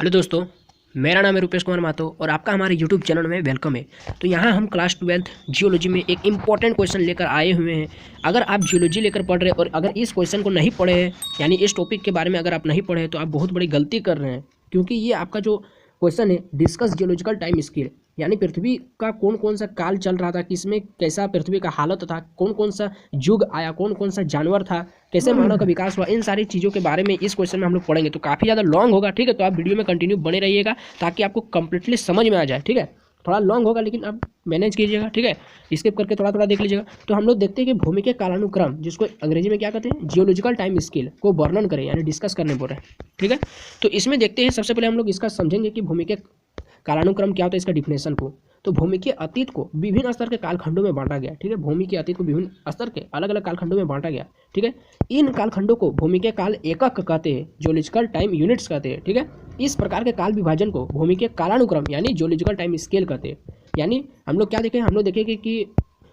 Hello दोस्तों, मेरा नाम है रुपेश कुमार मातो और आपका हमारे यूट्यूब चैनल में वेलकम है। तो यहाँ हम क्लास 12th जियोलॉजी में एक इम्पॉर्टेंट क्वेश्चन लेकर आए हुए हैं। अगर आप जियोलॉजी लेकर पढ़ रहे हैं और अगर इस क्वेश्चन को नहीं पढ़े हैं, यानी इस टॉपिक के बारे में अगर आप नहीं पढ़े हैं, तो आप बहुत बड़ी गलती कर रहे हैं। क्योंकि ये आपका जो क्वेश्चन है, डिस्कस जियोलॉजिकल टाइम स्केल, यानी पृथ्वी का कौन कौन सा काल चल रहा था, किसमें कैसा पृथ्वी का हालत था, कौन कौन सा युग आया, कौन कौन सा जानवर था, कैसे मानव का विकास हुआ, इन सारी चीज़ों के बारे में इस क्वेश्चन में हम लोग पढ़ेंगे। तो काफ़ी ज़्यादा लॉन्ग होगा, ठीक है। तो आप वीडियो में कंटिन्यू बने रहिएगा ताकि आपको कंप्लीटली समझ में आ जाए, ठीक है। थोड़ा लॉन्ग होगा लेकिन आप मैनेज कीजिएगा, ठीक है। स्किप करके थोड़ा थोड़ा देख लीजिएगा। तो हम लोग देखते हैं कि भूमि के कालानुक्रम, जिसको अंग्रेजी में क्या कहते हैं, जियोलॉजिकल टाइम स्केल को वर्णन करें, यानी डिस्कस करने बोल रहे हैं, ठीक है। तो इसमें देखते हैं, सबसे पहले हम लोग इसका समझेंगे कि भूमि के कालानुक्रम क्या होता है, इसका डिफिनेशन को। तो भूमि के अतीत को विभिन्न स्तर के कालखंडों में बांटा गया, ठीक है। भूमि के अतीत को विभिन्न स्तर के अलग अलग कालखंडों में बांटा गया, ठीक है। इन कालखंडों को भूमि के काल एकक कहते हैं, जियोलॉजिकल टाइम यूनिट्स कहते हैं, ठीक है। इस प्रकार के काल विभाजन को भूमि के कालानुक्रम यानी जियोलॉजिकल टाइम स्केल कहते हैं। यानी हम लोग क्या देखें, हम लोग देखेंगे कि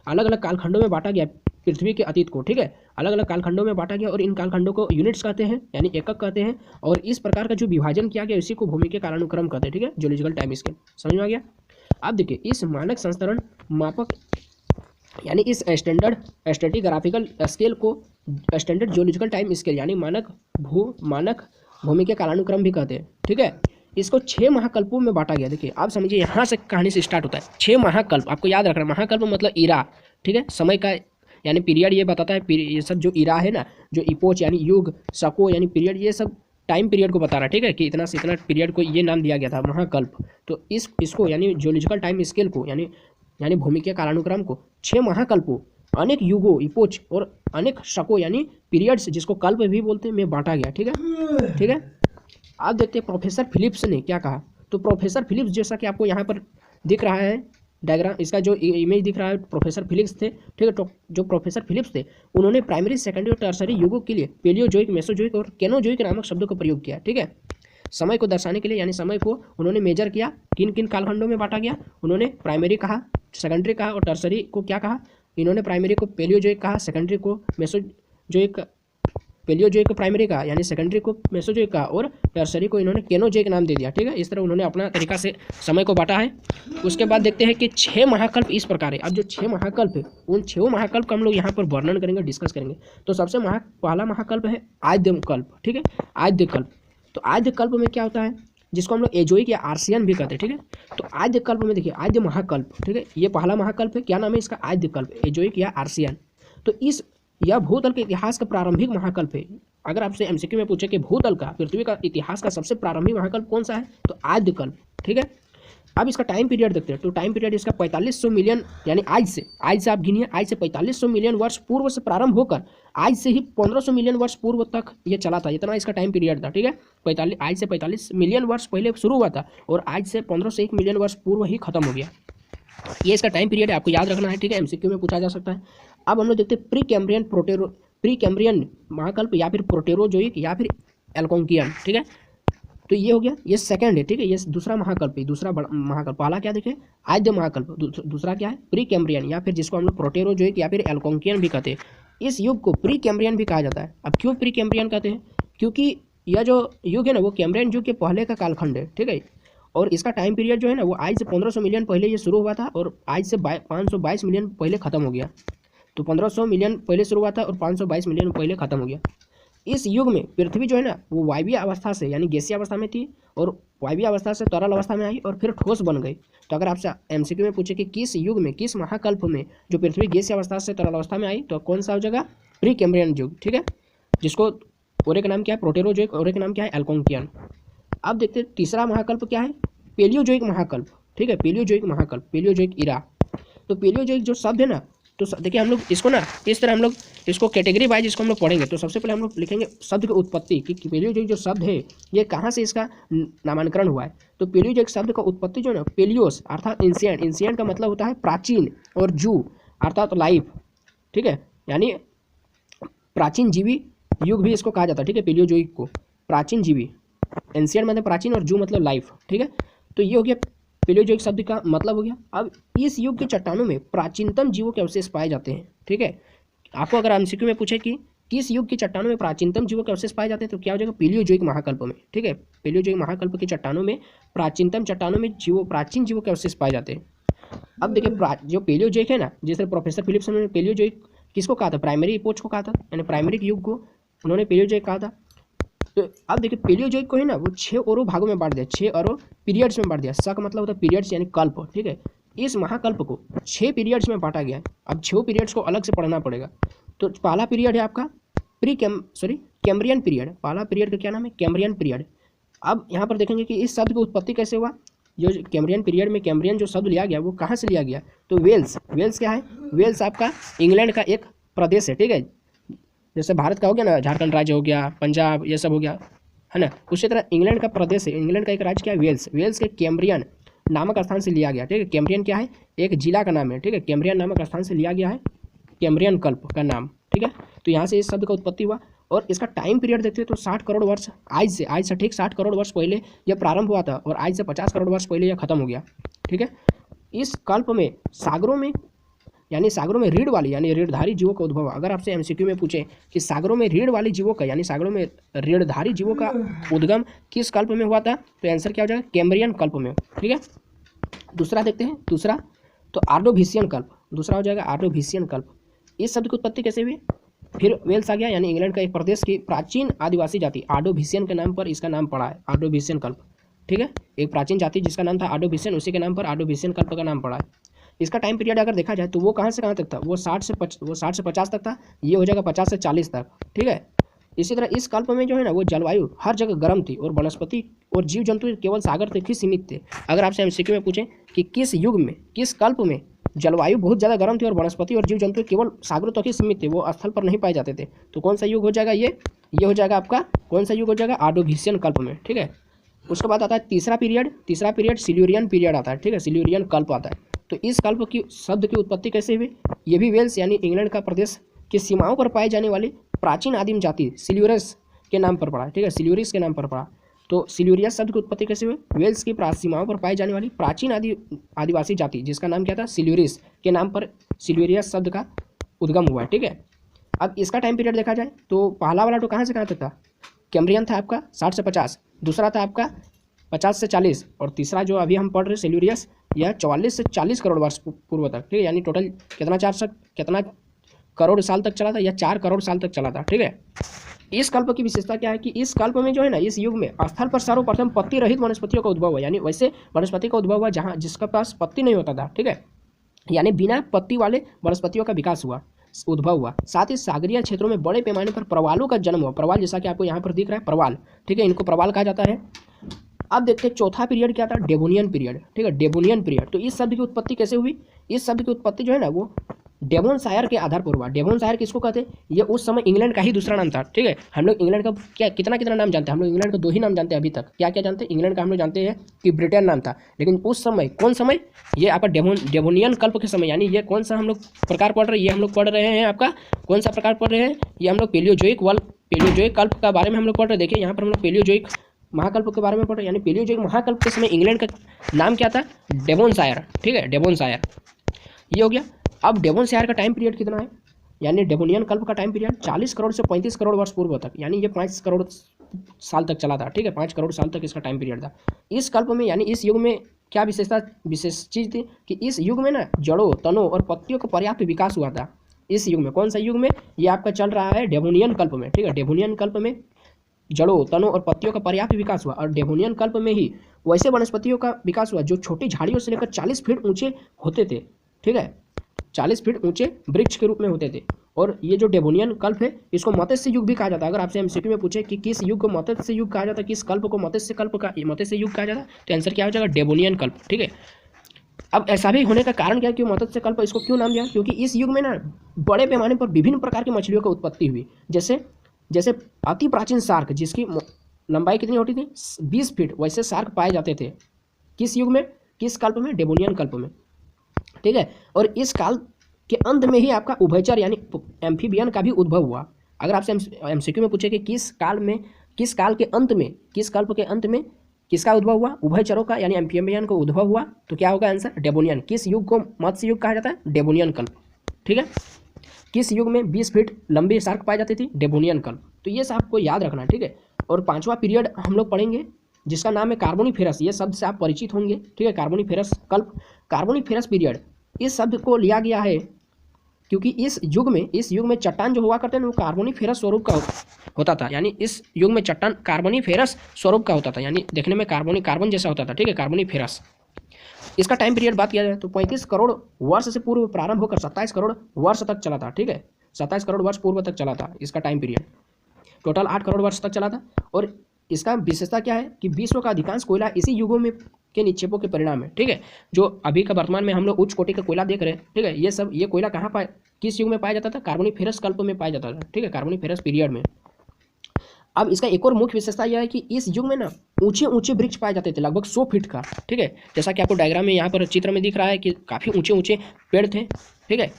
अलग अलग कालखंडों में बांटा गया पृथ्वी के अतीत को, ठीक है। अलग अलग कालखंडों में बांटा गया और इन कालखंडों को यूनिट्स कहते हैं, यानी एकक कहते हैं। और इस प्रकार का जो विभाजन किया गया, इसी को भूमि के कालानुक्रम कहते हैं, ठीक है, जियोलॉजिकल टाइम स्केल। समझ में आ गया। अब देखिए, इस मानक संस्करण मापक यानी इस स्टैंडर्ड स्ट्रेटिग्राफिकल स्केल को स्टैंडर्ड जियोलॉजिकल टाइम स्केल यानी मानक भूमि के कालानुक्रम भी कहते हैं, ठीक है। इसको 6 महाकल्पों में बांटा गया। देखिए, आप समझिए, यहाँ से कहानी से स्टार्ट होता है। 6 महाकल्प आपको याद रखना। महाकल्प मतलब इरा, ठीक है, समय का यानी पीरियड ये बताता है। ये सब जो इरा है ना, जो इपोच यानी युग, सको यानी पीरियड, ये सब टाइम पीरियड को बता रहा है, ठीक है, कि इतना से इतना पीरियड को ये नाम दिया गया था, महाकल्प। तो इसको यानी जियोलॉजिकल टाइम स्केल को यानी भूमि के कालानुक्रम को 6 महाकल्पों, अनेक युगों इपोच और अनेक शकों यानी पीरियड्स, जिसको कल्प भी बोलते हैं, में बांटा गया, ठीक है, ठीक है। आप देखते हैं प्रोफेसर फिलिप्स ने क्या कहा। तो प्रोफेसर फिलिप्स, जैसा कि आपको यहाँ पर दिख रहा है डायग्राम, इसका जो इमेज दिख रहा है, प्रोफेसर फिलिप्स थे, ठीक है। तो जो प्रोफेसर फिलिप्स थे, उन्होंने प्राइमरी, सेकेंडरी और टर्सरी युगों के लिए पेलियोजोइक, मेसोजोइक और केनोजोइक नामक शब्दों का प्रयोग किया, ठीक है। समय को दर्शाने के लिए, यानी समय को उन्होंने मेजर किया, किन किन कालखंडों में बांटा गया। उन्होंने प्राइमरी कहा, सेकेंडरी कहा और टर्सरी को क्या कहा। इन्होंने प्राइमरी को पेलियोजोइक कहा, सेकेंडरी को मेसोजोइक, पेलियोजोइक को प्राइमरी कहा, यानी सेकेंडरी को मेसोजोइक कहा, और टर्सरी को इन्होंने केनोजोइक नाम दे दिया, ठीक है। इस तरह उन्होंने अपना तरीका से समय को बांटा है। उसके बाद देखते हैं कि 6 महाकल्प इस प्रकार है। अब जो 6 महाकल्प है, उन 6 महाकल्प का हम लोग यहाँ पर वर्णन करेंगे, डिस्कस करेंगे। तो सबसे पहला महाकल्प है आद्यकल्प, ठीक है, आद्यकल्प। तो आद्यकल्प में क्या होता है, जिसको हम लोग एजोइक या आर्सियन भी कहते हैं, ठीक है। तो आद्यकल्प में देखिए, आद्य महाकल्प, ठीक है, ये पहला महाकल्प है। क्या नाम है इसका, आद्यकल्प, एजोइक या आर्सियन। तो यह भूतल के इतिहास का प्रारंभिक महाकल्प है। अगर आपसे एमसीक्यू में पूछे कि भूतल का, पृथ्वी का इतिहास का सबसे प्रारंभिक महाकल्प कौन सा है, तो आद्यकल्प, ठीक है। अब इसका टाइम पीरियड देखते हैं। तो टाइम पीरियड इसका 4500 मिलियन, यानी आज से आप गिनिए, आज से 4500 मिलियन वर्ष पूर्व से प्रारंभ होकर आज से ही 1500 मिलियन वर्ष पूर्व तक ये चला था। इतना इसका टाइम पीरियड था, ठीक है। आज से 45 मिलियन वर्ष पहले शुरू हुआ था और आज से 1501 मिलियन वर्ष पूर्व ही खत्म हो गया। ये इसका टाइम पीरियड है, आपको याद रखना है, ठीक है, एमसीक्यू में पूछा जा सकता है। अब हम लोग देखते हैं प्री कैम्ब्रियन महाकल्प, या फिर प्रोटेरोजोइक, या फिर एल्कोंकियन, ठीक है। तो ये हो गया, ये सेकंड है, ठीक है, ये दूसरा महाकल्प है, दूसरा महाकल्प। पहला क्या देखें, आद्य महाकल्प, दूसरा क्या है, प्री कैम्ब्रियन, या फिर जिसको हम लोग प्रोटेरोजोइक या फिर एल्कोंकियन भी कहते हैं। इस युग को प्री कैम्ब्रियन भी कहा जाता है। अब क्यों प्री कैम्ब्रियन कहते हैं, क्योंकि यह जो युग है ना, वो कैम्ब्रियन युग के पहले का कालखंड है, ठीक है। और इसका टाइम पीरियड जो है ना, वो आज से 1500 मिलियन पहले ये शुरू हुआ था और आज से 522 मिलियन पहले खत्म हो गया। तो 1500 मिलियन पहले शुरू हुआ था और 522 मिलियन पहले खत्म हो गया। इस युग में पृथ्वी जो है ना, वो वायवीय अवस्था से यानी गैसीय अवस्था में थी, और वायवीय अवस्था से तरल अवस्था में आई और फिर ठोस बन गई। तो अगर आपसे एमसीक्यू में पूछे कि किस युग में, किस महाकल्प में जो पृथ्वी गैसीय अवस्था से तरल अवस्था में आई, तो कौन सा हो जाएगा, प्री कैम्ब्रियन युग, ठीक है, जिसको और एक नाम क्या है, प्रोटेरोजोइक, और एक नाम क्या है, एल्कोंकियन। अब देखते हैं तीसरा महाकल्प क्या है, पेलियोजोइक महाकल्प, ठीक है, पेलियोजोइक महाकल्प, पेलियोजोइक इरा। तो पेलियोजोइक जो शब्द है ना, तो देखिए हम लोग इसको ना इस तरह हम लोग इसको कैटेगरी वाइज इसको हम लोग पढ़ेंगे। तो सबसे पहले हम लोग लिखेंगे शब्द की उत्पत्ति कि पेलियोजोइक जो शब्द है, ये कहाँ से इसका नामांकरण हुआ है। तो पेलियोजोइक शब्द का उत्पत्ति जो है ना, पेलियोस अर्थात एंशिएंट, एंशिएंट का मतलब होता है प्राचीन, और जू अर्थात लाइफ, ठीक है, यानी प्राचीन जीवी युग भी इसको कहा जाता है, ठीक है, पेलियोजोइक को प्राचीन जीवी, एंशिएंट मतलब प्राचीन और जू मतलब लाइफ, ठीक है। तो ये हो गया पेलियोजोइक शब्द का मतलब हो गया। अब इस युग के चट्टानों में प्राचीनतम जीवों के अवशेष पाए जाते हैं, ठीक है। आपको अगर एमसीक्यू में पूछे कि किस युग की चट्टानों में प्राचीनतम जीवों के अवशेष पाए जाते हैं? तो क्या हो जाएगा? पेलियोजोइक महाकल्प में। ठीक है, पेलियोजोइक महाकल्प की चट्टानों में प्राचीनतम चट्टानों में प्राचीन जीवों के अवशेष पाए जाते हैं। अब देखिए जो पेलियोजोइक है ना, जैसे प्रोफेसर फिलिप्स ने पेलियोजोइक किसको कहा था? प्राइमरी इपोच को कहा था, यानी प्राइमरी युग को उन्होंने पेलियोजोइक कहा था। तो अब देखिए पेलियोजोइक को है ना वो 6 और भागों में बांट दिया, 6 और पीरियड्स में बांट दिया। सा का मतलब होता है पीरियड्स यानी कल्प। ठीक है, इस महाकल्प को 6 पीरियड्स में बांटा गया है। अब 6 पीरियड्स को अलग से पढ़ना पड़ेगा। तो पहला पीरियड है आपका कैम्ब्रियन पीरियड। पहला पीरियड का क्या नाम है? Cambrian period. अब यहाँ पर देखेंगे कि इस शब्द की उत्पत्ति कैसे हुआ। जो कैम्ब्रियन पीरियड में कैम्ब्रियन जो शब्द लिया गया वो कहाँ से लिया गया? तो वेल्स। वेल्स क्या है? वेल्स आपका इंग्लैंड का एक प्रदेश है। ठीक है, जैसे भारत का हो गया ना, झारखंड राज्य हो गया, पंजाब, ये सब हो गया, है ना। उसी तरह इंग्लैंड का प्रदेश है, इंग्लैंड का एक राज्य क्या है? वेल्स। वेल्स के कैम्ब्रियन नामक स्थान से लिया गया। ठीक है, कैम्ब्रियन क्या है? एक जिला का नाम है। ठीक है, कैम्ब्रियन नामक स्थान से लिया गया है कैम्ब्रियन कल्प का नाम। ठीक है, तो यहाँ से इस शब्द का उत्पत्ति हुआ। और इसका टाइम पीरियड देखते हैं तो 60 करोड़ वर्ष आज से ठीक 60 करोड़ वर्ष पहले यह प्रारंभ हुआ था और आज से 50 करोड़ वर्ष पहले यह खत्म हो गया। ठीक है, इस कल्प में सागरों में यानी सागरों में रीढ़ वाली यानी रीढ़धारी जीवों का उद्भव। अगर आपसे एमसीक्यू में पूछे कि सागरों में रीढ़ वाली जीवों का यानी सागरों में रीढ़धारी जीवों का उद्गम किस कल्प में हुआ था, तो आंसर क्या हो जाएगा? कैम्ब्रियन कल्प में। ठीक है, दूसरा देखते हैं। दूसरा तो आर्डोविशियन कल्प। दूसरा हो जाएगा आर्डोविशियन कल्प। इस शब्द की उत्पत्ति कैसे हुई? फिर वेल्स आ गया, यानी इंग्लैंड का एक प्रदेश की प्राचीन आदिवासी जाति आर्डोविशियन के नाम पर इसका नाम पड़ा है, आर्डोविशियन कल्प। ठीक है, एक प्राचीन जाति जिसका नाम था आर्डोविशियन, उसी के नाम पर आर्डोविशियन कल्प का नाम पड़ा है। इसका टाइम पीरियड अगर देखा जाए तो वो कहाँ से कहाँ तक था? वो 60 से 50 तक था। ये हो जाएगा 50 से 40 तक। ठीक है, इसी तरह इस कल्प में जो है ना वो जलवायु हर जगह गर्म थी और वनस्पति और जीव जंतु केवल सागर तक ही सीमित थे। अगर आपसे एमसीक्यू में पूछें कि किस युग में, किस कल्प में जलवायु बहुत ज़्यादा गर्म थी और वनस्पति और जीव जंतु केवल सागरों तक ही सीमित थे, वो स्थल पर नहीं पाए जाते थे, तो कौन सा युग हो जाएगा? ये हो जाएगा आपका कौन सा युग हो जाएगा? आर्डोविशियन कल्प में। ठीक है, उसके बाद आता है तीसरा पीरियड सिल्यूरियन पीरियड आता है। ठीक है, सिल्यूरियन कल्प आता है। तो इस कल्प की शब्द की उत्पत्ति कैसे हुई? ये भी वेल्स यानी इंग्लैंड का प्रदेश की सीमाओं पर पाई जाने वाली प्राचीन आदिम जाति सिल्यूरस के नाम पर पड़ा। ठीक है, सिल्यूरिस के नाम पर पड़ा। तो सिल्यूरियस शब्द की उत्पत्ति कैसे हुई? वेल्स की सीमाओं पर पाई जाने वाली प्राचीन आदिवासी जाति जिसका नाम क्या था? सिल्यूरिस के नाम पर सिल्यूरियस शब्द का उद्गम हुआ है। ठीक है, अब इसका टाइम पीरियड देखा जाए तो पहला वाला तो कहाँ से कहाँ तक था? कैम्ब्रियन था आपका 60 से 50, दूसरा था आपका 50 से 40 और तीसरा जो अभी हम पढ़ रहे सिल्यूरियस यह 44 से 40 करोड़ वर्ष पूर्व तक। ठीक है, यानी टोटल कितना करोड़ साल तक चला था? या 4 करोड़ साल तक चला था। ठीक है, इस कल्प की विशेषता क्या है कि इस कल्प में जो है ना इस युग में स्थल पर सर्वप्रथम पत्ती रहित वनस्पतियों का उद्भव हुआ, यानी वैसे वनस्पति का उद्भव हुआ जहाँ जिसका पास पत्ती नहीं होता था। ठीक है, यानी बिना पत्ती वाले वनस्पतियों का विकास हुआ, उद्भव हुआ। साथ ही सागरीय क्षेत्रों में बड़े पैमाने पर प्रवालों का जन्म हुआ। प्रवाल जैसा कि आपको यहाँ पर दिख रहा है प्रवाल। ठीक है, इनको प्रवाल कहा जाता है। अब देखते हैं चौथा पीरियड क्या था? Devonian period. ठीक है, डेवोनियन पीरियड। तो इस शब्द की उत्पत्ति कैसे हुई? इस शब्द की उत्पत्ति जो है ना वो डेवोनशायर के आधार पर हुआ। डेवोनशायर किसको कहते हैं? ये उस समय इंग्लैंड का ही दूसरा नाम था। ठीक है, हम लोग इंग्लैंड का क्या कितना नाम जानते हैं? हम लोग इंग्लैंड का 2 ही नाम जानते हैं अभी तक। क्या क्या जानते हैं? इंग्लैंड का हम लोग जानते हैं कि ब्रिटेन नाम था, लेकिन उस समय कौन समय? ये आपका डेवोनियन कल्प के समय, यानी ये कौन सा हम लोग प्रकार पढ़ रहे हैं? ये हम लोग पढ़ रहे हैं आपका कौन सा प्रकार पढ़ रहे हैं? ये हम लोग पेलियोजोइक कल्प का बारे में हम लोग पढ़ रहे हैं। देखिए यहाँ पर हम लोग पेलियोजोइक महाकल्प के बारे में पढ़ रहे हैं, यानी पेलियोजोइक महाकल्प के समय इंग्लैंड का नाम क्या था? डेवोनशायर। ठीक है, डेवोनशायर ये हो गया। अब डेवोनशायर का टाइम पीरियड कितना है? यानी डेवोनियन कल्प का टाइम पीरियड 40 करोड़ से 35 करोड़ वर्ष पूर्व तक, यानी ये 5 करोड़ साल तक चला था। ठीक है, 5 करोड़ साल तक इसका टाइम पीरियड था। इस कल्प में यानी इस युग में क्या विशेष चीज़ थी कि इस युग में ना जड़ों, तनों और पत्तियों का पर्याप्त विकास हुआ था। इस युग में कौन सा युग में? ये आपका चल रहा है डेवोनियन कल्प में। ठीक है, डेवोनियन कल्प में जड़ों, तनों और पत्तियों का पर्याप्त विकास हुआ और डेवोनियन कल्प में ही वैसे वनस्पतियों का विकास हुआ जो छोटी झाड़ियों से लेकर 40 फीट ऊंचे होते थे। ठीक है, 40 फीट ऊंचे वृक्ष के रूप में होते थे। और ये जो डेवोनियन कल्प है इसको मत्स्य युग भी कहा जाता है। अगर आपसे एमसीक्यू में पूछे कि किस युग को मत्स्य युग कहा जाता है, किस कल्प को मत्स्य युग कहा जाता है, तो आंसर क्या हो जाएगा? डेवोनियन कल्प। ठीक है, अब ऐसा भी होने का कारण क्या है कि मत्स्य कल्प इसको क्यों नाम दिया? क्योंकि इस युग में ना बड़े पैमाने पर विभिन्न प्रकार की मछलियों की उत्पत्ति हुई। जैसे अति प्राचीन शार्क जिसकी लंबाई कितनी होती थी? 20 फीट, वैसे शार्क पाए जाते थे। किस युग में? किस कल्प में? डेवोनियन कल्प में। ठीक है, और इस काल के अंत में ही आपका उभयचर यानी एम्फीबियन का भी उद्भव हुआ। अगर आपसे एमसीक्यू में पूछे कि किस कल्प के अंत में किसका उद्भव हुआ? उभयचरों का यानी एम्फीबियन का उद्भव हुआ, तो क्या होगा आंसर? डेवोनियन। किस युग को मत्स्य युग कहा जाता है? डेवोनियन कल्प। ठीक है, किस युग में 20 फीट लंबी शार्क पाई जाती थी? डेवोनियन कल्प। तो ये सब आपको याद रखना है, ठीक है। और 5वां पीरियड हम लोग पढ़ेंगे जिसका नाम है कार्बोनिफेरस। ये शब्द से आप परिचित होंगे, ठीक है। कार्बोनिफेरस कल्प, कार्बोनिफेरस पीरियड, इस शब्द को लिया गया है क्योंकि इस युग में चट्टान जो हुआ करते हैं वो कार्बोनिफेरस स्वरूप का होता था। यानी इस युग में चट्टान कार्बोनिफेरस स्वरूप का होता था, यानी देखने में कार्बन जैसा होता था, ठीक है, कार्बोनिफेरस। इसका टाइम पीरियड बात किया जाए तो 35 करोड़ वर्ष से पूर्व प्रारंभ होकर 27 करोड़ वर्ष तक चला था, ठीक है। 27 करोड़ वर्ष पूर्व तक चला था इसका टाइम पीरियड। टोटल 8 करोड़ वर्ष तक चला था। और इसका विशेषता क्या है कि विश्व का अधिकांश कोयला इसी युगों में के निक्षेपों के परिणाम है, ठीक है। जो अभी का वर्तमान में हम लोग उच्च कोटि का कोयला देख रहे हैं, ठीक है, ये कोयला कहाँ पाए, किस युग में पाया जाता था? कार्बोनिफेरस कल्प में पाया जाता था, ठीक है, कार्बोनिफेरस पीरियड में। अब इसका एक और मुख्य विशेषता यह है कि इस युग में ना ऊंचे ऊंचे वृक्ष पाए जाते थे, लगभग 100 फीट का, ठीक है। जैसा कि आपको डायग्राम में यहाँ पर चित्र में दिख रहा है कि काफ़ी ऊंचे ऊंचे पेड़ थे, ठीक है।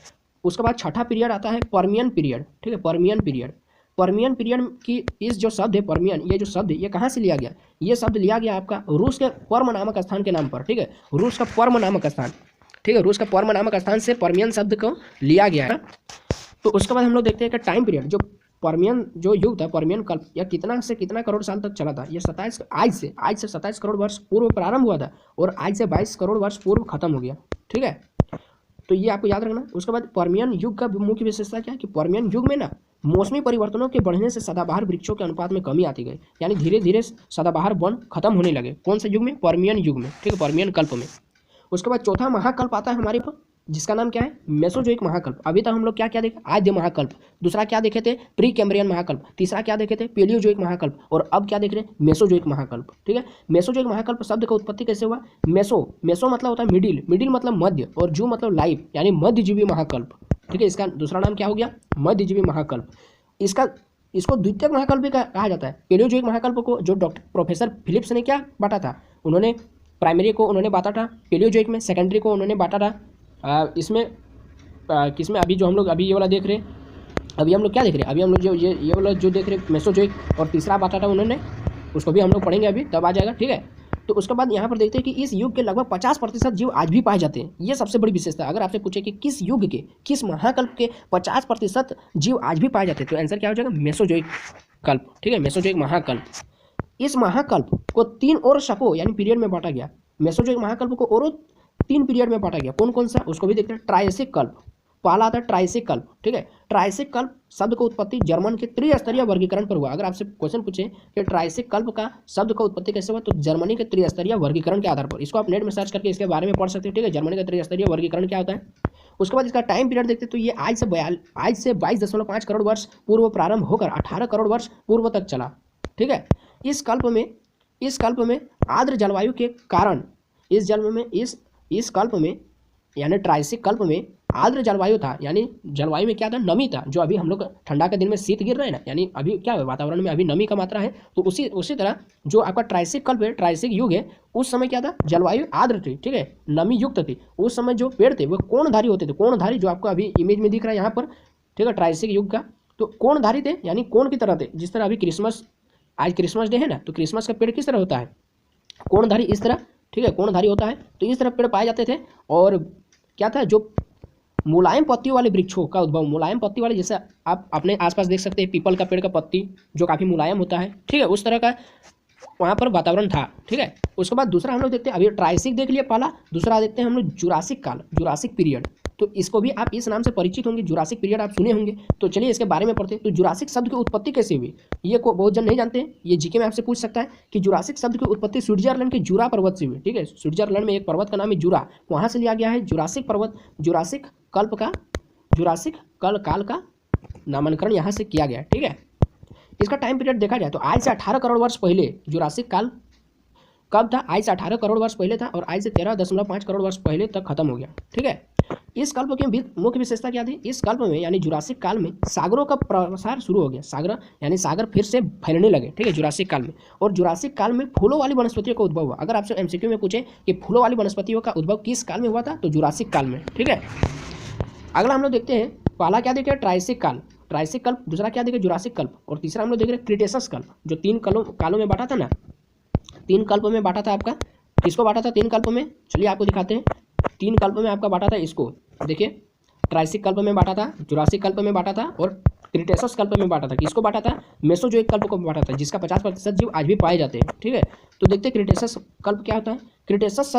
उसके बाद छठा पीरियड आता है पर्मियन पीरियड, ठीक है, पर्मियन पीरियड। पर्मियन पीरियड की इस जो शब्द है पर्मियन, ये जो शब्द है ये कहाँ से लिया गया? ये शब्द लिया गया आपका रूस के पर्म नामक स्थान के नाम पर, ठीक है, रूस का पर्म नामक स्थान, ठीक है, रूस का पर्म नामक स्थान से पर्मियन शब्द को लिया गया है। तो उसके बाद हम लोग देखते हैं कि टाइम पीरियड जो पर्मियन जो युग था, पर्मियन कल्प, यह कितना से कितना करोड़ साल तक चला था? ये 27 आज से 27 करोड़ वर्ष पूर्व प्रारंभ हुआ था और आज से 22 करोड़ वर्ष पूर्व खत्म हो गया, ठीक है। तो ये आपको याद रखना। उसके बाद पर्मियन युग का मुख्य विशेषता क्या है कि पर्मियन युग में ना मौसमी परिवर्तनों के बढ़ने से सदाबहार वृक्षों के अनुपात में कमी आती गई, यानी धीरे धीरे सदाबहार वन खत्म होने लगे। कौन से युग में? पर्मियन युग में, ठीक है, पर्मियन कल्प में। उसके बाद चौथा महाकल्प आता है हमारे पर, जिसका नाम क्या है? मेसोजोइक महाकल्प। अभी तक हम लोग क्या क्या देखे? आद्य महाकल्प। दूसरा क्या देखे थे? प्री कैम्ब्रियन महाकल्प। तीसरा क्या देखे थे? पेलियोजोइक महाकल्प। और अब क्या देख रहे हैं? मेसोजोइक महाकल्प, ठीक है। मेसोजोइक महाकल्प शब्द का उत्पत्ति कैसे हुआ? मेसो मतलब होता है मिडिल, मिडिल मतलब मध्य, और जू मतलब लाइफ, यानी मध्यजीवी महाकल्प, ठीक है। इसका दूसरा नाम क्या हो गया? मध्यजीवी महाकल्प। इसको द्वितीयक महाकल्प भी कहा जाता है। पेलियोजोइक महाकल्प को जो डॉक्टर प्रोफेसर फिलिप्स ने क्या बांटा था? उन्होंने प्राइमरी को उन्होंने बांटा था पेलियोजोइक में, सेकेंडरी को उन्होंने बांटा था इसमें किसमें? अभी जो हम लोग अभी ये वाला देख रहे हैं, अभी हम लोग क्या देख रहे हैं? अभी हम लोग जो ये वाला जो देख रहे हैं मेसोजोइक, और तीसरा बांटा था उन्होंने, उसको भी हम लोग पढ़ेंगे अभी, तब आ जाएगा, ठीक है। तो उसके बाद यहाँ पर देखते हैं कि इस युग के लगभग 50% जीव आज भी पाए जाते हैं। ये सबसे बड़ी विशेषता है। अगर आपसे पूछे कि किस युग के, किस महाकल्प के 50% जीव आज भी पाए जाते हैं, तो आंसर क्या हो जाएगा? मेसोजोइक कल्प, ठीक है, मेसोजोइक महाकल्प। इस महाकल्प को 3 और शकों यानी पीरियड में बांटा गया। मेसोजोइक महाकल्प को और 3 पीरियड में बांटा गया। कौन कौन सा? उसको भी देखते हैं। ट्रायसिक कल्प, पहला आता है ट्रायसिक कल्प, ठीक है। ट्रायसिक कल्प शब्द का उत्पत्ति जर्मन के त्रिस्तरीय वर्गीकरण पर हुआ। अगर आपसे क्वेश्चन पूछे कि ट्रायसिक कल्प का शब्द का उत्पत्ति कैसे हुआ, तो जर्मनी के त्रिस्तरीय वर्गीकरण के आधार पर। इसको आप नेट में सर्च करके इसके बारे में पढ़ सकते हैं, ठीक है, जर्मनी का त्रिस्तरीय वर्गीकरण क्या होता है। उसके बाद इसका टाइम पीरियड देखते हैं, तो ये आज से 22.5 करोड़ वर्ष पूर्व प्रारंभ होकर 18 करोड़ वर्ष पूर्व तक चला, ठीक है। इस कल्प में आर्द्र जलवायु के कारण इस कल्प में यानी ट्रायसिक कल्प में आर्द्र जलवायु था, यानी जलवायु में क्या था? नमी था। जो अभी हम लोग ठंडा के दिन में शीत गिर रहे हैं ना, यानी अभी क्या है वातावरण में अभी नमी का मात्रा है, तो उसी तरह जो आपका ट्रायसिक कल्प है, ट्रायसिक युग है, उस समय क्या था? जलवायु आर्द्र थी, ठीक है, नमी युक्त थी। उस समय जो पेड़ थे वो कोणधारी होते थे। कोणधारी जो आपको अभी इमेज में दिख रहा है यहाँ पर, ठीक है, ट्रायसिक युग का, तो कोणधारी थे, यानी कोण की तरह थे। जिस तरह अभी आज क्रिसमस डे है ना, तो क्रिसमस का पेड़ किस तरह होता है? कोणधारी, इस तरह, ठीक है, कोणधारी होता है। तो इस तरह पेड़ पाए जाते थे। और क्या था? जो मुलायम पत्तियों वाले वृक्षों का उद्भव, मुलायम पत्ती वाले, जैसे आप अपने आसपास देख सकते हैं पीपल का पेड़ का पत्ती जो काफ़ी मुलायम होता है, ठीक है, उस तरह का वहाँ पर वातावरण था, ठीक है। उसके बाद दूसरा हम लोग देखते हैं, अभी ट्रायसिक देख लिया पहला, दूसरा देखते हैं हम लोग जुरासिक काल, जुरासिक पीरियड। तो इसको भी आप इस नाम से परिचित होंगे, जुरासिक पीरियड आप सुने होंगे। तो चलिए इसके बारे में पढ़ते हैं। तो जुरासिक शब्द की उत्पत्ति कैसे हुई, ये को बहुत जन नहीं जानते हैं। ये जीके में आपसे पूछ सकता है कि जुरासिक शब्द की उत्पत्ति स्विट्जरलैंड के जुरा पर्वत से हुई, ठीक है। स्विट्जरलैंड में एक पर्वत का नाम है जुरा, वहाँ से लिया गया है जुरासिक पर्वत। जुरासिक काल का नामांकन यहाँ से किया गया, ठीक है। इसका टाइम पीरियड देखा जाए तो आज से 18 करोड़ वर्ष पहले जुरासिक काल कब था? आज से 18 करोड़ वर्ष पहले था, और आज से 13.5 करोड़ वर्ष पहले तक खत्म हो गया, ठीक है। इस कल्प की मुख्य विशेषता क्या थी? इस कल्प में यानी जुरासिक काल में सागरों का प्रसार शुरू हो गया। सागर फिर से फैलने लगे, ठीक है, जुरासिक काल में। और जुरासिक काल में फूलों वाली वनस्पतियों का उद्भव हुआ। अगर आपसे एमसीक्यू में पूछे कि फूलों वाली वनस्पतियों का उद्भव किस काल में हुआ था, तो जुरासिक काल में, ठीक है। अगला हम लोग देखते हैं, पहला क्या देखे? ट्रायसिक कल्प। दूसरा क्या देखे? जुरासिक कल्प। और तीसरा हम लोग देख रहे हैं क्रिटेशस कल्प, जो 3 कालों में बांटा था ना, 3 कल्प में बांटा था आपका। किसको बांटा था 3 कल्प में? चलिए आपको दिखाते हैं। 3 कल्प में आपका बांटा था इसको, देखिए, ट्राइसिक कल्प में बांटा था, जुरासिक कल्प में बांटा था और क्रिटेशस कल्प में बांटा था। किसको बांटा था? मेसोजोइक कल्प को बांटा था, जिसका 50% जीव आज भी पाए जाते हैं। ठीक है, तो देखते हैं क्रिटेशस कल्प क्या होता है। क्रिटेशस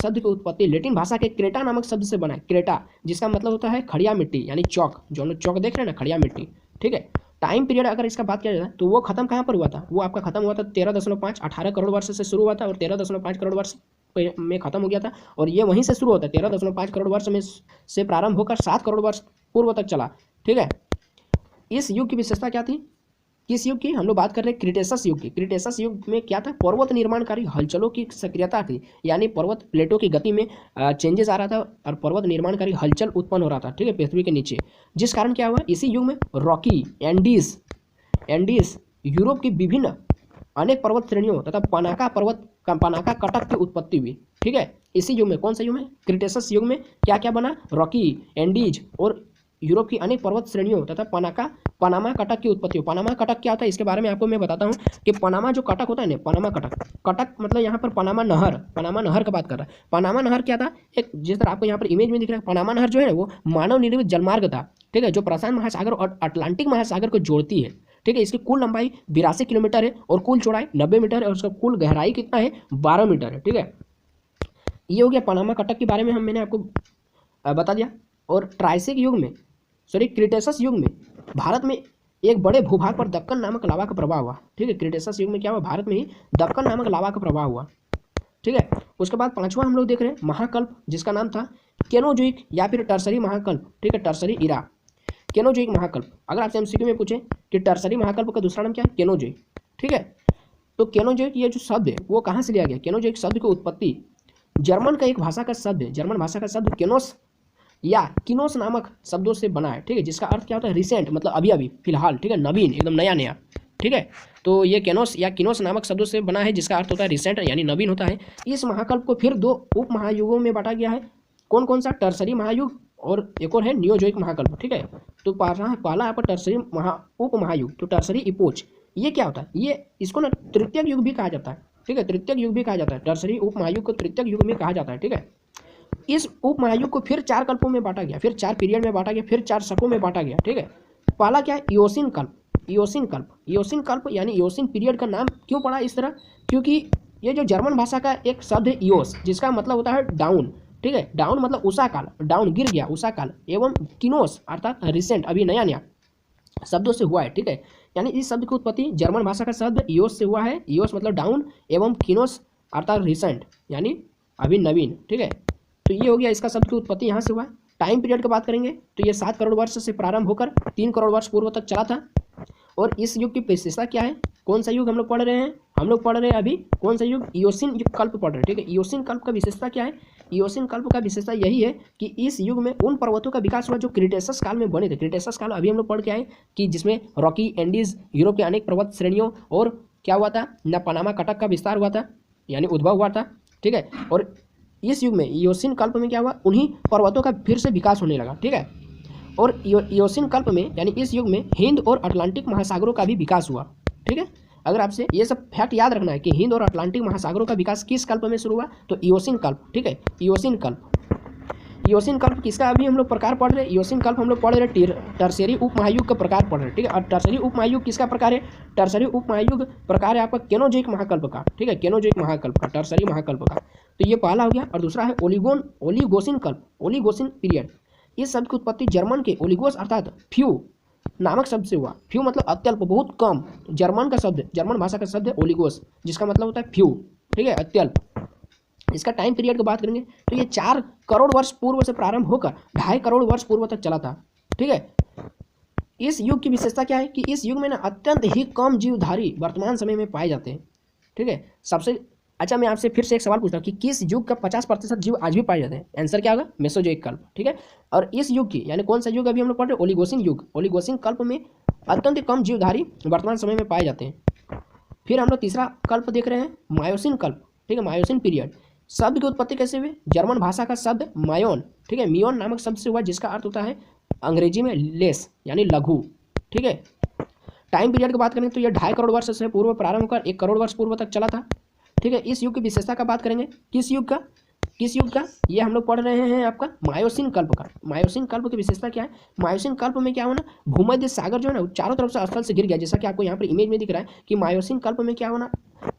शब्द की उत्पत्ति लेटिन भाषा के क्रेटा नामक शब्द से बना है। क्रेटा जिसका मतलब होता है खड़िया मिट्टी, यानी चौक, जो हम लोग चौक देख रहे हैं ना, खड़िया मिट्टी। ठीक है, टाइम पीरियड अगर इसका बात किया जाए तो वो खत्म कहाँ पर हुआ था? वो आपका खत्म हुआ था 13.5 18 करोड़ वर्ष से शुरू हुआ था और 13.5 करोड़ वर्ष में खत्म हो गया था। और ये वहीं से शुरू होता है, 13.5 करोड़ वर्ष में से प्रारंभ होकर 7 करोड़ वर्ष पूर्व तक चला। ठीक है, इस युग की विशेषता क्या थी? किस युग की हम लोग बात कर रहे हैं? क्रिटेशस युग की। क्रिटेशस युग में क्या था? पर्वत निर्माणकारी हलचलों की सक्रियता थी, यानी पर्वत प्लेटों की गति में चेंजेस आ रहा था और पर्वत निर्माणकारी हलचल उत्पन्न हो रहा था। ठीक है, पृथ्वी के नीचे, जिस कारण क्या हुआ, इसी युग में रॉकी, एंडीज, यूरोप की विभिन्न अनेक पर्वत श्रेणियों तथा पनाका कटक की उत्पत्ति हुई। ठीक है, इसी युग में, कौन सा युग में? क्रिटेशस युग में क्या क्या बना? रॉकी, एंडीज और यूरोप की अनेक पर्वत श्रेणियों तथा पनामा कटक की उत्पत्ति हो। पनामा कटक क्या होता है, इसके बारे में आपको मैं बताता हूँ कि पनामा जो कटक होता है ना, पनामा कटक मतलब यहाँ पर पनामा नहर का बात कर रहा है। पनामा नहर क्या था? एक जिस तरह आपको यहाँ पर इमेज में दिख रहा है, पनामा नहर जो है वो मानव निर्मित जलमार्ग था। ठीक है, जो प्रशांत महासागर और अटलांटिक महासागर को जोड़ती है। ठीक है, इसकी कुल लंबाई 82 किलोमीटर है और कुल चौड़ाई 90 मीटर है और उसका कुल गहराई कितना है? 12 मीटर है। ठीक है, ये हो गया पनामा कटक के बारे में मैंने आपको बता दिया। और क्रिटेशस युग में भारत में एक बड़े भूभाग पर दक्कन नामक लावा का प्रवाह हुआ। ठीक है, क्रिटेशस युग में क्या हुआ? भारत में ही दक्कन नामक लावा का प्रवाह हुआ। ठीक है, उसके बाद पांचवा हम लोग देख रहे हैं महाकल्प, जिसका नाम था केनोजोइक या फिर टर्सरी महाकल्प। ठीक है, टर्सरी इरा, केनोजोइक महाकल्प। अगर आपसे एमसीक्यू में पूछे कि टर्सरी महाकल्प का दूसरा नाम क्या है? केनोजोइक। ठीक है, तो केनोजोइक ये जो शब्द है वो कहाँ से लिया गया? केनोजोइक शब्द की उत्पत्ति जर्मन का एक भाषा का शब्द है, जर्मन भाषा का शब्द केनोस या किनोस नामक शब्दों से बना है। ठीक है, जिसका अर्थ क्या होता है? रिसेंट, मतलब अभी अभी, फिलहाल। ठीक है, नवीन, एकदम नया। ठीक है, तो ये केनोस या किनोस नामक शब्दों से बना है, जिसका अर्थ होता है रिसेंट, यानी नवीन होता है। इस महाकल्प को फिर 2 उप महायुगों में बांटा गया है। कौन कौन सा? टर्सरी महायुग और एक और है नियोजोइक महाकल्प। ठीक है, तो पहला यहाँ पर टर्सरी उप महायुग, तो टर्सरी इपोच, ये क्या होता है? ये इसको ना तृतीयक युग भी कहा जाता है। ठीक है, तृतीयक युग भी कहा जाता है, टर्सरी उप महायुग को तृतीयक युग में कहा जाता है। ठीक है, इस उप महायुग को फिर 4 कल्पों में बांटा गया, फिर 4 पीरियड में बांटा गया, फिर 4 शकों में बांटा गया। ठीक है, पहला क्या है? इयोसिन कल्प यानी इयोसिन पीरियड का नाम क्यों पड़ा इस तरह? क्योंकि ये जो जर्मन भाषा का एक शब्द है इयोस, जिसका मतलब होता है डाउन। ठीक है, डाउन मतलब उषा काल, डाउन गिर गया, उषा काल, एवं किनोस अर्थात रिसेंट, अभी नया शब्दों से हुआ है। ठीक है, यानी इस शब्द की उत्पत्ति जर्मन भाषा का शब्द इयोस से हुआ है। इयोस मतलब डाउन एवं किनोस अर्थात रिसेंट, यानी अभी नवीन। ठीक है, तो ये हो गया इसका शब्द की उत्पत्ति यहाँ से हुआ। टाइम पीरियड की बात करेंगे तो ये 7 करोड़ वर्ष से प्रारंभ होकर 3 करोड़ वर्ष पूर्व तक चला था। और इस युग की विशेषता क्या है? कौन सा युग हम लोग पढ़ रहे हैं? हम लोग पढ़ रहे हैं अभी कौन सा युग? इयोसिन युग कल्प पढ़ रहे हैं। ठीक है, इयोसिन कल्प का विशेषता क्या है? इयोसिन कल्प का विशेषता यही है कि इस युग में उन पर्वतों का विकास हुआ जो क्रिटेशस काल में बने थे। क्रिटेशस काल अभी हम लोग पढ़ के आए कि जिसमें रॉकी, एंडीज, यूरोप के अनेक पर्वत श्रेणियों और क्या हुआ था ना, पनामा कटक का विस्तार हुआ था, यानी उद्भव हुआ था। ठीक है, और इस युग में इयोसिन कल्प में क्या हुआ? उन्हीं पर्वतों का फिर से विकास होने लगा। ठीक है, और इयोसिन कल्प में यानी इस युग में हिंद और अटलांटिक महासागरों का भी विकास हुआ। ठीक है, अगर आपसे ये सब फैक्ट याद रखना है कि हिंद और अटलांटिक महासागरों का विकास किस कल्प में शुरू हुआ, तो इयोसिन कल्प। ठीक है, इयोसिन कल्प किसका अभी हम लोग प्रकार पढ़ रहे हैं? इयोसिन कल्प हम लोग पढ़ रहे हैं टर्सरी उप महायुग का प्रकार पढ़ रहे हैं। ठीक है, और टर्सरी उप महायुग किसका प्रकार है? टर्सरी उप महायुग प्रकार है आपका केनोजोइक महाकल्प का। ठीक है, केनोजोइक महाकल्प का, टर्सरी महाकल्प का। तो ये पहला हो गया। और दूसरा है ओलिगोसिन कल्प, ओलिगोसिन पीरियड। इस शब्द की उत्पत्ति जर्मन के ओलिगोस अर्थात फ्यू नामक शब्द से हुआ। फ्यू मतलब अत्यल्प, बहुत कम। जर्मन का शब्द, जर्मन भाषा का शब्द है ओलिगोस, जिसका मतलब होता है फ्यू। ठीक है, अत्यल्प। इसका टाइम पीरियड की बात करेंगे तो ये 4 करोड़ वर्ष पूर्व से प्रारंभ होकर 2.5 करोड़ वर्ष पूर्व तक चला था। ठीक है, इस युग की विशेषता क्या है कि इस युग में ना अत्यंत ही कम जीवधारी वर्तमान समय में पाए जाते हैं। ठीक है, सबसे अच्छा मैं आपसे फिर से एक सवाल पूछता हूँ कि किस युग का 50% जीव आज भी पाए जाते हैं? आंसर क्या होगा? मेसोजोइक कल्प। ठीक है, और इस युग की यानी कौन सा युग अभी हम लोग पढ़ रहे हैं? ओलिगोसिन युग। ओलिगोसिन कल्प में अत्यंत कम जीवधारी वर्तमान समय में पाए जाते हैं। फिर हम लोग तीसरा कल्प देख रहे हैं, मायोसिन कल्प। ठीक है, मायोसिन पीरियड। शब्द की उत्पत्ति कैसे हुई? जर्मन भाषा का शब्द मायोन, ठीक है, मियोन नामक शब्द से हुआ, जिसका अर्थ होता है अंग्रेजी में लेस यानी लघु। ठीक है, टाइम पीरियड की बात करें तो यह 2.5 करोड़ वर्ष से पूर्व प्रारंभ होकर 1 करोड़ वर्ष पूर्व तक चला था। ठीक है, इस युग की विशेषता का बात करेंगे, किस युग का? किस युग का, ये हम लोग पढ़ रहे हैं आपका मायोसिन कल्प का। मायोसिन कल्प की विशेषता क्या है, मायोसिन कल्प में क्या होना, भूमध्य सागर जो है ना चारों तरफ से स्थल से गिर गया, जैसा कि आपको यहाँ पर इमेज में दिख रहा है कि मायोसिन कल्प में क्या होना,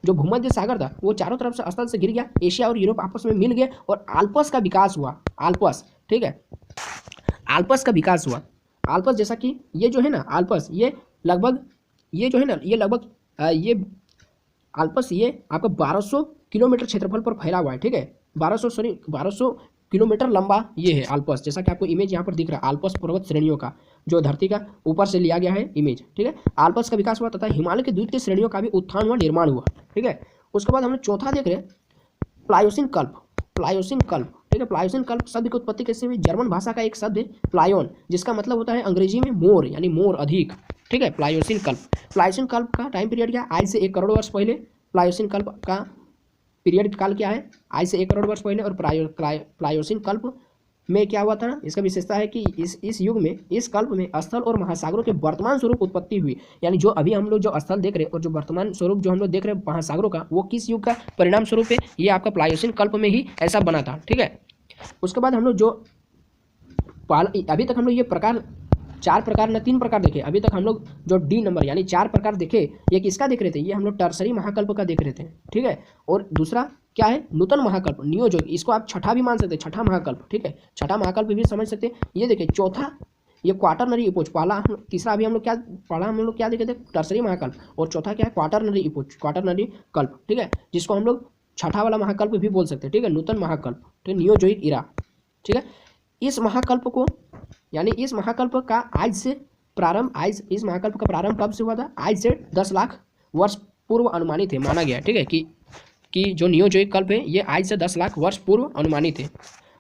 जो भूमध्य सागर था वो चारों तरफ से स्थल से गिर गया, एशिया और यूरोप आपस में मिल गए और आल्पस का विकास हुआ। आल्पस, ठीक है, आल्पस का विकास हुआ। आल्पस जैसा कि ये जो है ना आल्पस, ये लगभग ये जो है ना ये लगभग ये आल्पस ये आपका 1200 किलोमीटर क्षेत्रफल पर फैला हुआ है, ठीक है, 1200 किलोमीटर लंबा ये है आल्पस, जैसा कि आपको इमेज यहाँ पर दिख रहा है आल्पस पर्वत श्रेणियों का, जो धरती का ऊपर से लिया गया है इमेज, ठीक है। आल्पस का विकास हुआ तथा हिमालय के द्वितीय श्रेणियों का भी उत्थान हुआ, निर्माण हुआ, ठीक है। उसके बाद हम लोग चौथा देख रहे हैं प्लायोसिन कल्प। प्लायोसिन कल्प, ठीक है, प्लायोसिन कल्प शब्द की उत्पत्ति कैसे हुई, जर्मन भाषा का एक शब्द है प्लायोन, जिसका मतलब होता है अंग्रेजी में मोर, यानी मोर अधिक, ठीक है, प्लायोसिन कल्प। प्लायोसिन कल्प का टाइम पीरियड क्या, आज से 1 करोड़ वर्ष पहले। प्लायोसिन कल्प का पीरियड काल क्या है, आज से 1 करोड़ वर्ष पहले। और प्लायोसिन कल्प में क्या हुआ था, इसका विशेषता है कि इस युग में, इस कल्प में स्थल और महासागरों के वर्तमान स्वरूप उत्पत्ति हुई, यानी जो अभी हम लोग जो स्थल देख रहे हैं और जो वर्तमान स्वरूप जो हम लोग देख रहे हैं महासागरों का, वो किस युग का परिणाम स्वरूप है, ये आपका प्लायोसिन कल्प में ही ऐसा बना था, ठीक है। उसके बाद हम लोग जो अभी तक हम लोग ये प्रकार 4 प्रकार न 3 प्रकार देखे, अभी तक हम लोग जो डी नंबर यानी 4 प्रकार देखे, ये किसका देख रहे थे, ये हम लोग टर्सरी महाकल्प का देख रहे थे, ठीक है। और दूसरा क्या है, नूतन महाकल्प, नियोजोग, इसको आप छठा भी मान सकते हैं, छठा महाकल्प, ठीक है, छठा महाकल्प भी समझ सकते हैं। ये देखिए चौथा, ये क्वाटरनरी इपोच, पहला तीसरा अभी हम लोग क्या पढ़ा, हम लोग क्या देखे थे, टर्सरी महाकल्प, और चौथा क्या है, क्वाटरनरी इपोच, क्वाटरनरी कल्प, ठीक है, जिसको हम लोग छठा वाला महाकल्प भी बोल सकते हैं, ठीक है, नूतन महाकल्प, ठीक, नियोजोइक इरा, ठीक है। इस महाकल्प को यानी इस महाकल्प का आज से प्रारंभ, आज इस महाकल्प का प्रारंभ कब से हुआ था, आज से 10 लाख वर्ष पूर्व अनुमानित है, माना गया है, ठीक है, कि जो नियोजोइक कल्प है ये आज से 10 लाख वर्ष पूर्व अनुमानित है।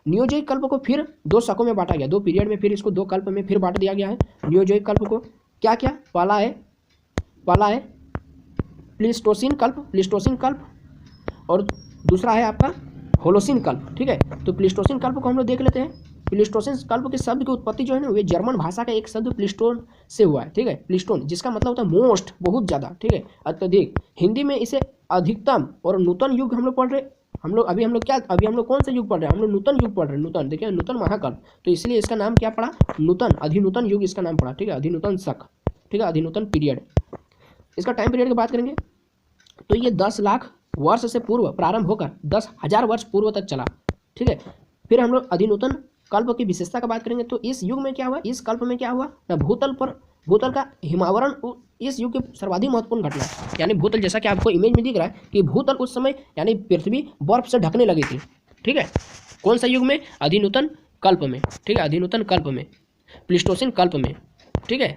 नियोजोइक कल्प को फिर 2 शकों में बांटा गया, 2 पीरियड में फिर इसको 2 कल्प में फिर बांट दिया गया है। नियोजोइक कल्प को क्या क्या, पहला है प्लीस्टोसिन कल्प, और दूसरा है आपका होलोसिन कल्प, ठीक है। तो प्लीस्टोसिन कल्प को हम लोग देख लेते हैं। प्लीस्टोसिन कल्प के शब्द की उत्पत्ति जो है ना, वे जर्मन भाषा का एक शब्द प्लीस्टोन से हुआ है, ठीक है, प्लीस्टोन, जिसका मतलब होता है मोस्ट, बहुत ज़्यादा, ठीक है, अत्यधिक। हिंदी में इसे अधिकतम और नूतन युग हम लोग पढ़ रहे, हम लोग कौन सा युग पढ़ रहे हैं, हम लोग नूतन युग पढ़ रहे हैं, नूतन, देखिए नूतन महाकल्प, तो इसलिए इसका नाम क्या पड़ा, नूतन, अधिनूतन युग इसका नाम पड़ा, ठीक है, अधिनूतन शक, ठीक है, अधिनूतन पीरियड। इसका टाइम पीरियड की बात करेंगे तो ये 10 लाख वर्ष से पूर्व प्रारंभ होकर 10,000 वर्ष पूर्व तक चला, ठीक है। फिर हम लोग अधिनूतन कल्प की विशेषता का बात करेंगे तो इस युग में क्या हुआ, इस कल्प में क्या हुआ ना, भूतल का हिमावरण इस युग की सर्वाधिक महत्वपूर्ण घटना, यानी भूतल, जैसा कि आपको इमेज में दिख रहा है कि भूतल उस समय यानी पृथ्वी बर्फ से ढकने लगी थी, ठीक है, कौन सा युग में, अधिनूतन कल्प में, ठीक है, अधिनूतन कल्प में, प्लीस्टोसिन कल्प में, ठीक है।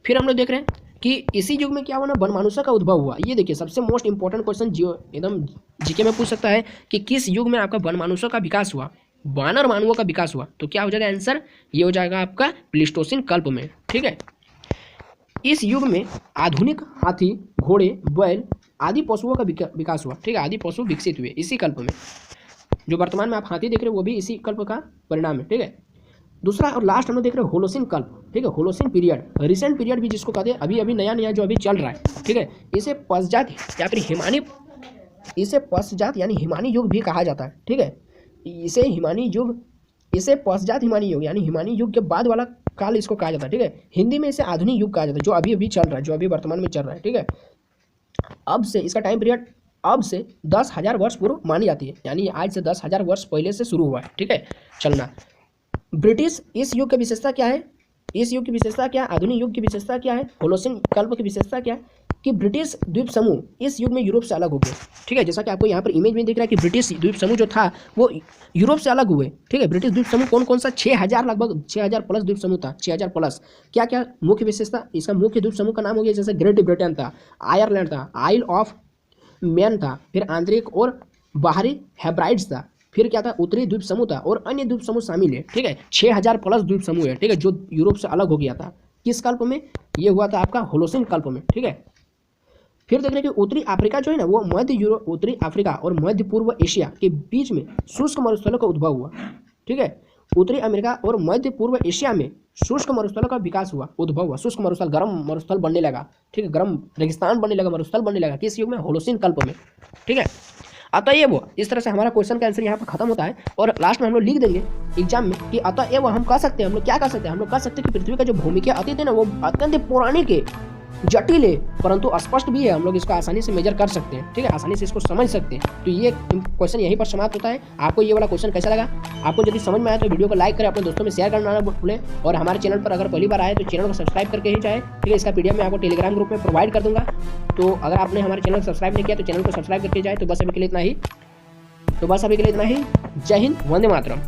फिर हम लोग देख रहे हैं कि इसी युग में क्या हुआ ना, वनमानुषा का उद्भव हुआ। ये देखिए सबसे मोस्ट इंपॉर्टेंट क्वेश्चन एकदम जीके में पूछ सकता है कि किस युग में आपका वनमानुषों का विकास हुआ, वानर मानवों का विकास हुआ, तो क्या हो जाएगा आंसर, ये हो जाएगा आपका प्लीस्टोसिन कल्प में, ठीक है। इस युग में आधुनिक हाथी, घोड़े, बैल आदि पशुओं का विकास हुआ, ठीक है, आदि पशु विकसित हुए इसी कल्प में। जो वर्तमान में आप हाथी देख रहे हो वो भी इसी कल्प का परिणाम है, ठीक है। दूसरा और लास्ट हम लोग देख रहे हैं होलोसिन कल्प, ठीक है, होलोसिन पीरियड, रिसेंट पीरियड भी जिसको कहते हैं, अभी नया जो अभी चल रहा है, ठीक है, इसे पश्चात या फिर हिमानी युग भी कहा जाता है, ठीक है, इसे पश्चात हिमानी युग यानी हिमानी युग के बाद वाला काल इसको कहा जाता है, ठीक है। हिंदी में इसे आधुनिक युग कहा जाता है, जो अभी चल रहा है, जो अभी वर्तमान में चल रहा है, ठीक है। अब से इसका टाइम पीरियड अब से 10,000 वर्ष पूर्व मानी जाती है, यानी आज से 10,000 वर्ष पहले से शुरू हुआ है, ठीक है, चलना। ब्रिटिश इस युग की विशेषता क्या है, इस युग की विशेषता क्या, आधुनिक युग की विशेषता क्या है, होलोसिन कल्प की विशेषता क्या है कि ब्रिटिश द्वीप समूह इस युग में यूरोप से अलग हो गए, ठीक है, जैसा कि आपको यहाँ पर इमेज में दिख रहा है कि ब्रिटिश द्वीप समूह जो था वो यूरोप से अलग हुए, ठीक है। ब्रिटिश द्वीप समूह कौन सा, 6,000 लगभग 6,000 प्लस द्वीप समूह था, 6,000 प्लस। क्या क्या मुख्य विशेषता, इसका मुख्य द्वीप समूह का नाम हो गया, जैसे ग्रेट ब्रिटेन था, आयरलैंड था, आइल ऑफ मैन था, फिर आंतरिक और बाहरी हेब्राइड्स था, फिर क्या था, उत्तरी द्वीप समूह था, और अन्य द्वीप समूह शामिल है, ठीक है। 6,000 प्लस द्वीप समूह है, ठीक है, जो यूरोप से अलग हो गया था। किस कल्प में, ये हुआ था आपका होलोसिन कल्प में, ठीक है। फिर देख रहे हैं कि उत्तरी अफ्रीका जो है ना, वो उत्तरी अफ्रीका और मध्य पूर्व एशिया के बीच में शुष्क मरुस्थलों का उद्भव हुआ, ठीक है। उत्तरी अमेरिका और मध्य पूर्व एशिया में शुष्क मरुस्थलों का विकास हुआ, उद्भव हुआ, शुष्क मरुस्थल, गर्म मरुस्थल बनने लगा, ठीक है, गर्म रेगिस्तान बनने लगा, मरुस्थल बनने लगा, किस युग में, होलोसिन कल्प में, ठीक है। अतएव इस तरह से हमारा क्वेश्चन का आंसर यहाँ पर खत्म होता है और लास्ट में हम लोग लिख देंगे एग्जाम में कि अतएव हम कह सकते हैं, हम लोग क्या कह सकते हैं, हम लोग कह सकते हैं कि पृथ्वी का जो भूमिकीय अतीत है ना वो अत्यंत पौराणिक है, जटिल है, परंतु स्पष्ट भी है। हम लोग इसको आसानी से मेजर कर सकते हैं, ठीक है, आसानी से इसको समझ सकते हैं। तो ये क्वेश्चन यहीं पर समाप्त होता है। आपको ये वाला क्वेश्चन कैसा लगा? आपको यदि समझ में आया तो वीडियो को लाइक करें, अपने दोस्तों में शेयर करना ना भूलें और हमारे चैनल पर अगर पहली बार आए तो चैनल को सब्सक्राइब करके ही जाए, ठीक है। इसका पीडीएफ मैं आपको टेलीग्राम ग्रुप में प्रोवाइड कर दूंगा। तो अगर आपने हमारे चैनल को सब्सक्राइब नहीं किया तो चैनल को सब्सक्राइब करके जाए। तो बस अभी के लिए इतना ही। जय हिंद, वंदे मातरम।